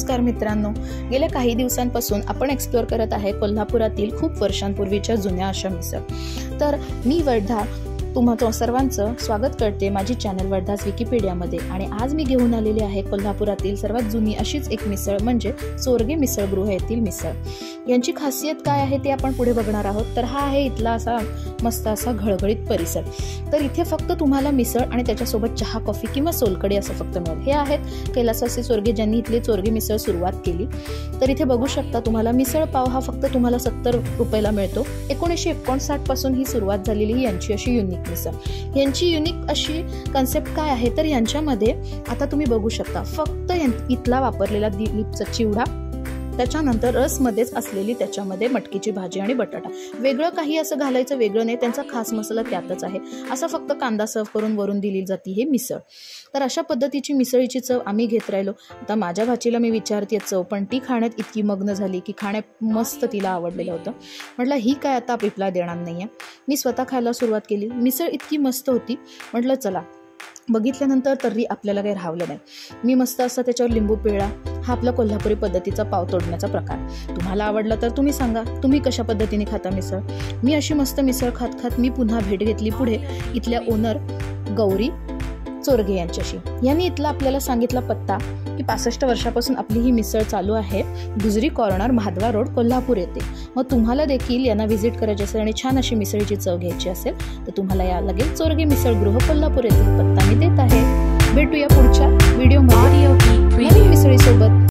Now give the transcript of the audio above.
नमस्कार मित्रांनो, गेल्या काही दिवसांपासून आपण एक्सप्लोर करत आहे कोल्हापुरातील खूप वर्षांपूर्वीच्या जुन्या अशा मिसळ। तर मी वर्धा तुम्हा सर्वांचं स्वागत करते माझी चॅनल वर्धास विकिपीडियामध्ये। आणि आज मी घेऊन आलेली आहे कोल्हापुरातील सर्वात जुनी अशीच एक मिसळ म्हणजे चोरगे मिसळगृह येथील मिसळ। यांची खासियत काय आहे ते आपण पुढे बघणार आहोत। तर हा आहे इथला असा मस्त असा घळघळीत परिसर। तर इथे फक्त तुम्हाला मिसळ आणि त्याच्यासोबत चहा कॉफी किंवा सोलकढी असं फक्त मिळेल। हे आहेत कैलासवासी चोरगे ज्यांनी इथले चोरगे मिसळ सुरुवात केली। तर इथे बघू शकता तुम्हाला मिसळ पाव हा फक्त तुम्हाला 70 रुपयाला मिळतो। 1959 पासून ही सुरुवात झालेली यांची अशी युनिक मिसळ। यांची युनिक अशी कन्सेप्ट काय आहे तर यांच्यामध्ये आता तुम्ही बघू शकता फक्त इथला वापरलेला दिलीपचा चिवडा, त्याच्यानंतर रसमध्येच असलेली त्याच्यामध्ये मटकीची भाजी आणि बटाटा, वेगळं काही असं घालायचं वेगळं नाही। त्यांचा खास मसाला त्यातच आहे। असं फक्त कांदा सर्व करून वरून दिली जाते हे मिसळ। तर अशा पद्धतीची मिसळीची चव आम्ही घेत राहिलो। आता माझ्या भाचीला मी विचारते चव, पण ती खाण्यात इतकी मग्न झाली की खाण्यात मस्त तिला आवडलेलं होतं। म्हटलं ही काय आता आपल्याला देणार नाहीये। मी स्वतः खायला सुरुवात केली। मिसळ इतकी मस्त होती, म्हटलं चला बघितल्यानंतर तरी आपल्याला काही राहवलं नाही। मी मस्त असा त्याच्यावर लिंबू पिळला। हा आपला कोल्हापुरी पद्धतीचा पाव तोडण्याचा प्रकार। तुम्हाला आवडला तर तुम्ही सांगा तुम्ही कशा पद्धतीने खाता मिसळ। मी अशी मस्त मिसळ खात खात मी पुन्हा भेट घेतली पुढे इथल्या ओनर गौरी चोरगे यांच्याशी। यांनी इथला आपल्याला सांगितला पत्ता की 65 वर्षापासून आपली ही मिसळ चालू आहे गुजरी कॉर्नर, महाद्वार रोड, कोल्हापूर येथे। मग तुम्हाला देखील यांना व्हिजिट करायची असेल आणि छान अशी मिसळीची चव घ्यायची असेल तर तुम्हाला या लागेल चोरगे मिसळगृह कोल्हापूर येथील। पत्ता मी देत आहे। भेटूया पुढच्या व्हिडिओमध्ये नवीन मिसळीसोबत।